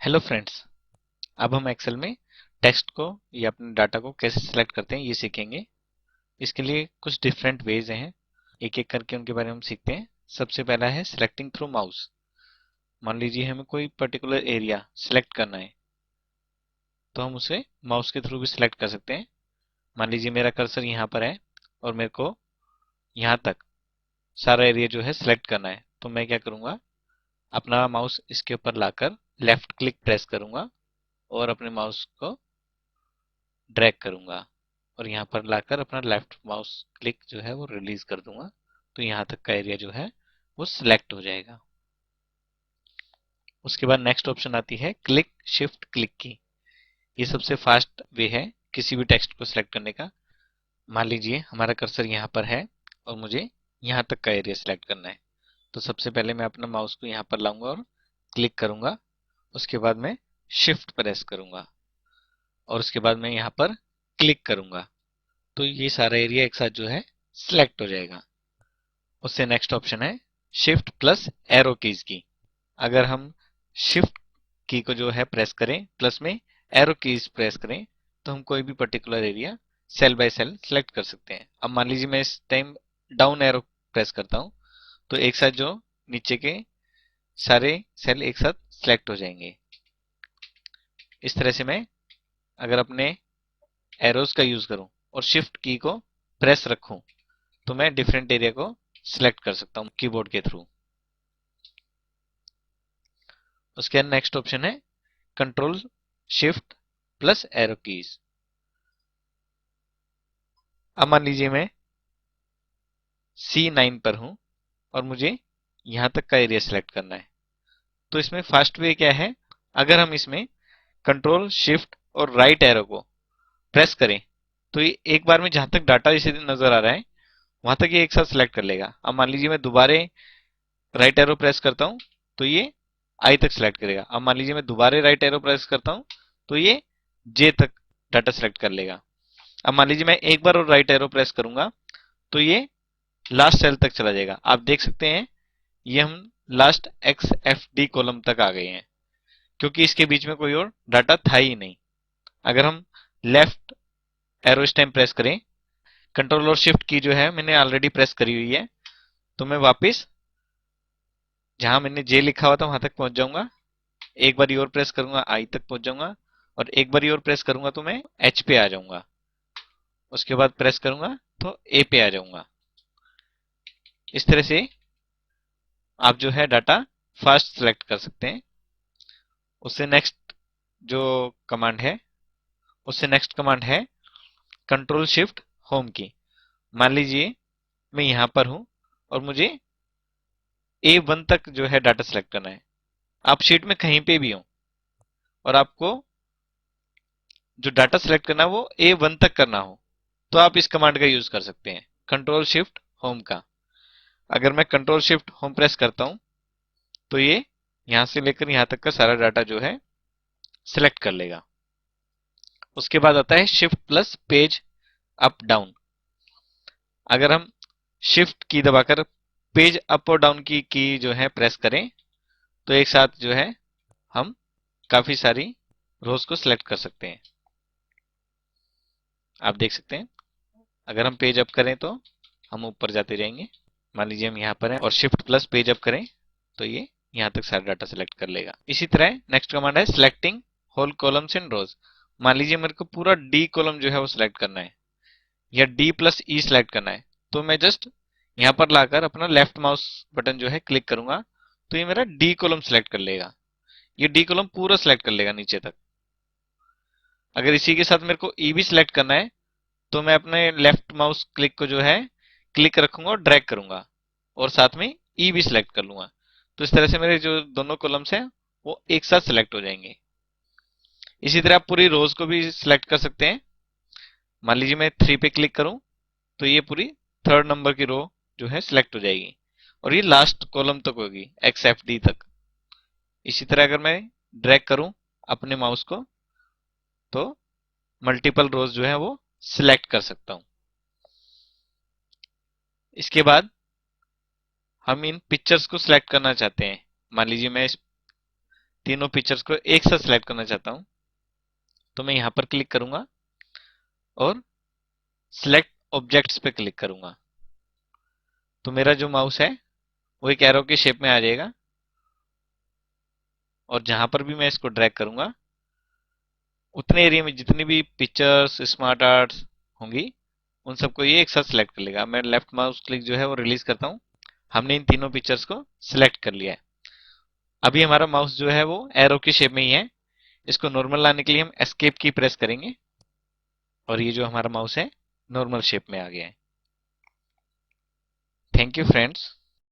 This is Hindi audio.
Hello friends. अब हम एक्सेल में टेक्स्ट को या अपने डाटा को कैसे सिलेक्ट करते हैं ये सीखेंगे। इसके लिए कुछ डिफरेंट वेज हैं, एक एक करके उनके बारे में हम सीखते हैं। सबसे पहला है सिलेक्टिंग थ्रू माउस। मान लीजिए हमें कोई पर्टिकुलर एरिया सिलेक्ट करना है तो हम उसे माउस के थ्रू भी सिलेक्ट कर सकते हैं। मान लीजिए मेरा कर्सर यहाँ पर है और मेरे को यहाँ तक सारा एरिया जो है सिलेक्ट करना है, तो मैं क्या करूँगा, अपना माउस इसके ऊपर लाकर लेफ्ट क्लिक प्रेस करूँगा और अपने माउस को ड्रैग करूंगा और यहाँ पर लाकर अपना लेफ्ट माउस क्लिक जो है वो रिलीज कर दूंगा, तो यहाँ तक का एरिया जो है वो सिलेक्ट हो जाएगा। उसके बाद नेक्स्ट ऑप्शन आती है क्लिक शिफ्ट क्लिक की। ये सबसे फास्ट वे है किसी भी टेक्स्ट को सिलेक्ट करने का। मान लीजिए हमारा कर्सर यहाँ पर है और मुझे यहाँ तक का एरिया सिलेक्ट करना है, तो सबसे पहले मैं अपना माउस को यहाँ पर लाऊंगा और क्लिक करूंगा। उसके बाद मैं शिफ्ट प्रेस करूंगा और उसके बाद मैं यहाँ पर क्लिक करूंगा, तो ये सारा एरिया एक साथ जो है सिलेक्ट हो जाएगा। उससे नेक्स्ट ऑप्शन है शिफ्ट प्लस एरो कीज की। अगर हम शिफ्ट की को जो है प्रेस करें प्लस में एरो कीज प्रेस करें तो हम कोई भी particular area cell by cell select कर सकते हैं। अब मान लीजिए मैं इस टाइम डाउन एरो प्रेस करता हूं तो एक साथ जो नीचे के सारे सेल एक साथ सिलेक्ट हो जाएंगे। इस तरह से मैं अगर अपने एरोज का यूज करूं और शिफ्ट की को प्रेस रखूं तो मैं डिफरेंट एरिया को सिलेक्ट कर सकता हूं कीबोर्ड के थ्रू। उसके बाद नेक्स्ट ऑप्शन है control shift plus arrow keys. अब मान लीजिए मैं C9 पर हूं और मुझे यहां तक का एरिया सिलेक्ट करना है, तो इसमें फास्ट वे क्या है, अगर हम इसमें कंट्रोल शिफ्ट और राइट एरो को प्रेस करें तो ये एक बार में जहां तक डाटा इसे नजर आ रहा है वहां तक ये एक साथ सिलेक्ट कर लेगा। अब मान लीजिए मैं दोबारा राइट एरो प्रेस करता हूं तो ये आई तक सिलेक्ट करेगा। अब मान लीजिए मैं दोबारा राइट एरो प्रेस करता हूं तो ये जे तक डाटा सिलेक्ट कर लेगा। अब मान लीजिए मैं एक बार और राइट एरो प्रेस करूंगा तो ये लास्ट सेल तक चला जाएगा। आप देख सकते हैं ये हम last x F D column तक आ गए हैं क्योंकि इसके बीच में कोई और डाटा था ही नहीं। अगर हम लेफ्ट एरो इस टाइम प्रेस करें, कंट्रोल और शिफ्ट की जो है मैंने ऑलरेडी प्रेस करी हुई है, तो मैं वापस जहां मैंने जे लिखा हुआ था वहां तक पहुंच जाऊंगा। एक बार और प्रेस करूंगा आई तक पहुंच जाऊंगा और एक बार और प्रेस करूंगा तो मैं एच पे आ जाऊंगा। उसके बाद प्रेस करूंगा तो ए पे आ जाऊंगा। इस तरह से आप जो है डाटा फास्ट सिलेक्ट कर सकते हैं। उससे नेक्स्ट जो कमांड है उससे नेक्स्ट कमांड है कंट्रोल शिफ्ट होम की। मान लीजिए मैं यहां पर हूं और मुझे A1 तक जो है डाटा सिलेक्ट करना है। आप शीट में कहीं पे भी हो और आपको जो डाटा सिलेक्ट करना है वो A1 तक करना हो तो आप इस कमांड का यूज कर सकते हैं, कंट्रोल शिफ्ट होम का। अगर मैं कंट्रोल शिफ्ट होम प्रेस करता हूं तो ये यहां से लेकर यहां तक का सारा डाटा जो है सिलेक्ट कर लेगा। उसके बाद आता है shift plus page up down. अगर हम शिफ्ट की दबाकर पेज अप और डाउन की जो है प्रेस करें तो एक साथ जो है हम काफी सारी रोज को सिलेक्ट कर सकते हैं। आप देख सकते हैं अगर हम पेज अप करें तो हम ऊपर जाते जाएंगे। मान लीजिए हम यहाँ पर हैं और शिफ्ट प्लस पेज अप करें तो ये यहाँ तक सारा डाटा सिलेक्ट कर लेगा। इसी तरह नेक्स्ट कमांड है सिलेक्टिंग होल कॉलम्स एंड रोज। मान लीजिए मेरे को पूरा डी कॉलम जो है वो सिलेक्ट करना है या डी प्लस ई सिलेक्ट करना है, तो मैं जस्ट यहाँ पर लाकर अपना लेफ्ट माउस बटन जो है क्लिक करूंगा तो ये मेरा डी कॉलम सिलेक्ट कर लेगा। ये डी कॉलम पूरा सिलेक्ट कर लेगा नीचे तक। अगर इसी के साथ मेरे को ई भी सिलेक्ट करना है तो मैं अपने लेफ्ट माउस क्लिक को जो है क्लिक रखूंगा और ड्रैग करूंगा और साथ में ई भी सिलेक्ट कर लूंगा, तो इस तरह से मेरे जो दोनों कॉलम्स हैं वो एक साथ सिलेक्ट हो जाएंगे। इसी तरह आप पूरी रोज को भी सिलेक्ट कर सकते हैं। मान लीजिए मैं 3 पे क्लिक करूं तो ये पूरी थर्ड नंबर की रो जो है सिलेक्ट हो जाएगी और ये लास्ट कॉलम तक होगी एक्स एफ डी तक। इसी तरह अगर मैं ड्रैग करूं अपने माउस को तो मल्टीपल रोज जो है वो सिलेक्ट कर सकता हूं। इसके बाद हम इन पिक्चर्स को सिलेक्ट करना चाहते हैं। मान लीजिए मैं इस तीनों पिक्चर्स को एक साथ सिलेक्ट करना चाहता हूं, तो मैं यहां पर क्लिक करूंगा और सिलेक्ट ऑब्जेक्ट्स पे क्लिक करूंगा। तो मेरा जो माउस है वो एक एरो के शेप में आ जाएगा, और जहां पर भी मैं इसको ड्रैग करूंगा उतने एरिया में जितनी भी पिक्चर्स स्मार्ट आर्ट्स होंगी उन सबको ये एक साथ सिलेक्ट कर लेगा। मैं लेफ्ट माउस क्लिक जो है वो रिलीज करता हूँ। हमने इन तीनों पिक्चर्स को सिलेक्ट कर लिया है। अभी हमारा माउस जो है वो एरो की शेप में ही है। इसको नॉर्मल लाने के लिए हम एस्केप की प्रेस करेंगे और ये जो हमारा माउस है नॉर्मल शेप में आ गया है। Thank you friends.